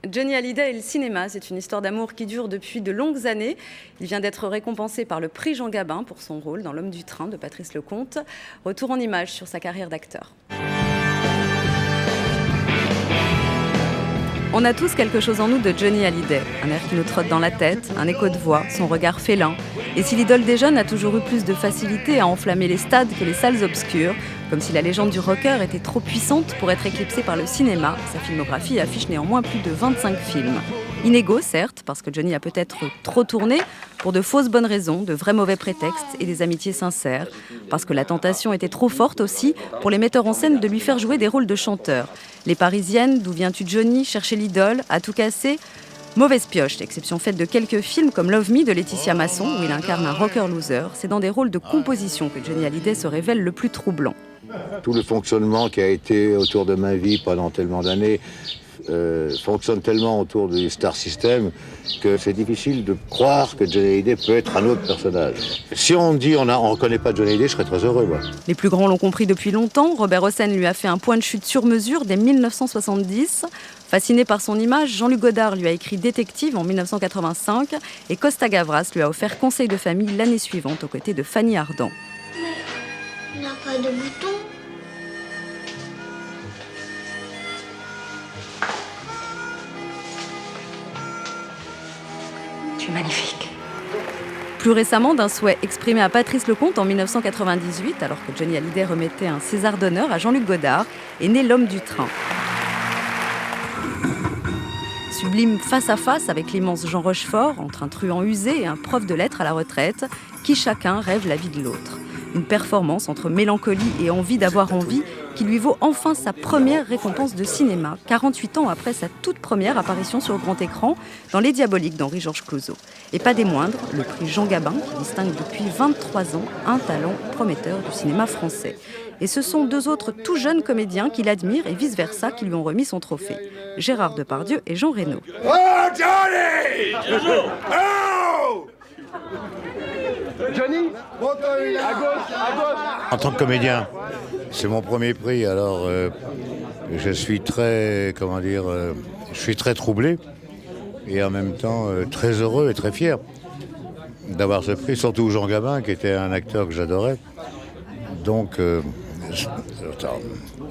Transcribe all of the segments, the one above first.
Johnny Hallyday et le cinéma, c'est une histoire d'amour qui dure depuis de longues années. Il vient d'être récompensé par le prix Jean Gabin pour son rôle dans L'Homme du train de Patrice Lecomte. Retour en images sur sa carrière d'acteur. On a tous quelque chose en nous de Johnny Hallyday. Un air qui nous trotte dans la tête, un écho de voix, son regard félin. Et si l'idole des jeunes a toujours eu plus de facilité à enflammer les stades que les salles obscures, comme si la légende du rocker était trop puissante pour être éclipsée par le cinéma, sa filmographie affiche néanmoins plus de 25 films. Inégaux, certes, parce que Johnny a peut-être trop tourné, pour de fausses bonnes raisons, de vrais mauvais prétextes et des amitiés sincères, parce que la tentation était trop forte aussi pour les metteurs en scène de lui faire jouer des rôles de chanteurs. Les Parisiennes, D'où viens-tu Johnny, Chercher l'idole, À tout casser. Mauvaise pioche, exception faite de quelques films comme Love Me de Laetitia Masson, où il incarne un rocker loser. C'est dans des rôles de composition que Johnny Hallyday se révèle le plus troublant. Tout le fonctionnement qui a été autour de ma vie pendant tellement d'années fonctionne tellement autour du Star System que c'est difficile de croire que Johnny Hallyday peut être un autre personnage. Si on dit on ne reconnaît pas Johnny Hallyday, je serais très heureux. Moi. Les plus grands l'ont compris depuis longtemps. Robert Hossein lui a fait un point de chute sur mesure dès 1970. Fasciné par son image, Jean-Luc Godard lui a écrit Détective en 1985 et Costa Gavras lui a offert Conseil de famille l'année suivante aux côtés de Fanny Ardant. Mais il n'a pas de bouton. Tu es magnifique. Plus récemment, d'un souhait exprimé à Patrice Lecomte en 1998, alors que Johnny Hallyday remettait un César d'honneur à Jean-Luc Godard, est né L'Homme du train. Sublime face à face avec l'immense Jean Rochefort, entre un truand usé et un prof de lettres à la retraite, qui chacun rêve la vie de l'autre. Une performance entre mélancolie et envie d'avoir envie qui lui vaut enfin sa première récompense de cinéma, 48 ans après sa toute première apparition sur grand écran dans Les Diaboliques d'Henri-Georges Clouzot. Et pas des moindres, le prix Jean Gabin qui distingue depuis 23 ans un talent prometteur du cinéma français. Et ce sont deux autres tout jeunes comédiens qui l'admirent et vice-versa qui lui ont remis son trophée. Gérard Depardieu et Jean Reno. Oh, Johnny! Oh! Johnny, à gauche. En tant que comédien, c'est mon premier prix, alors je suis très, je suis très troublé et en même temps très heureux et très fier d'avoir ce prix, surtout Jean Gabin qui était un acteur que j'adorais. Donc,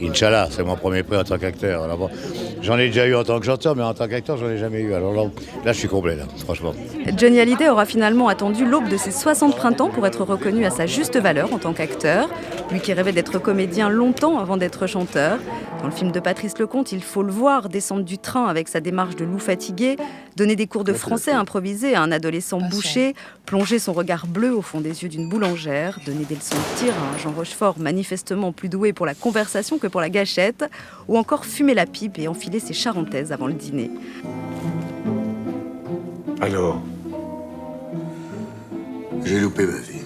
Inch'Allah, c'est mon premier prix en tant qu'acteur. Alors bon, j'en ai déjà eu en tant que chanteur, mais en tant qu'acteur, j'en ai jamais eu. Alors là je suis complet, là, franchement. Johnny Hallyday aura finalement attendu l'aube de ses 60 printemps pour être reconnu à sa juste valeur en tant qu'acteur. Lui qui rêvait d'être comédien longtemps avant d'être chanteur. Dans le film de Patrice Lecomte, il faut le voir descendre du train avec sa démarche de loup fatigué, donner des cours de français improvisés à un adolescent bouché, plonger son regard bleu au fond des yeux d'une boulangère, donner des leçons de tir à un Jean Rochefort manifestement plus doué pour la conversation que pour la gâchette, ou encore fumer la pipe et enfiler ses charentaises avant le dîner. Alors, J'ai loupé ma vie.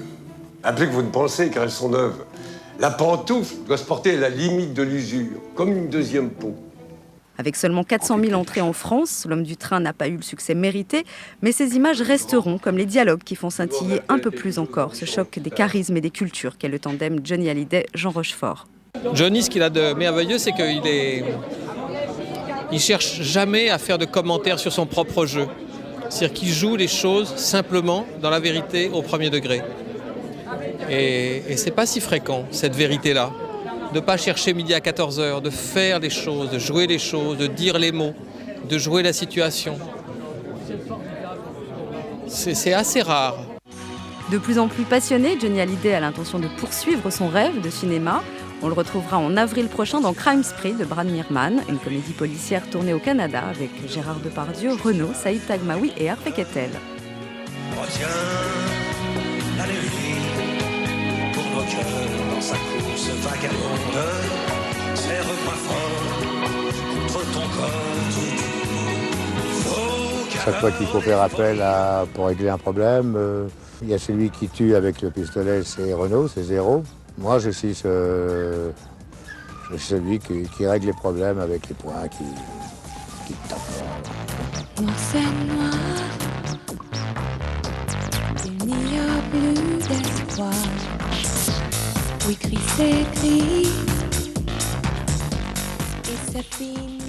à plus que vous ne pensez, car elles sont neuves. La pantoufle doit se porter à la limite de l'usure, comme une deuxième peau. Avec seulement 400 000 entrées en France, L'Homme du train n'a pas eu le succès mérité, mais ces images resteront comme les dialogues qui font scintiller un peu plus encore ce choc des charismes et des cultures qu'est le tandem Johnny Hallyday-Jean Rochefort. Johnny, ce qu'il a de merveilleux, c'est il cherche jamais à faire de commentaires sur son propre jeu. C'est-à-dire qu'il joue les choses simplement dans la vérité au premier degré. Et c'est pas si fréquent, cette vérité-là. De ne pas chercher midi à 14h, de faire les choses, de jouer les choses, de dire les mots, de jouer la situation. C'est assez rare. De plus en plus passionné, Johnny Hallyday a l'intention de poursuivre son rêve de cinéma. On le retrouvera en avril prochain dans Crime Spree de Brad Meerman, une comédie policière tournée au Canada avec Gérard Depardieu, Renaud, Saïd Taghmaoui et Harvey Keitel. Retiens la nuit pour nos cœurs dans sa course vagabonde. Serre-moi fort contre ton corps. Chaque fois qu'il faut faire appel pour régler un problème, il y a celui qui tue avec le pistolet, c'est Renaud, c'est zéro. Moi, je suis celui qui règle les problèmes avec les poings qui tapent. Noir, c'est noir, il n'y a plus d'espoir. Oui, Christ écrit, et c'est fini.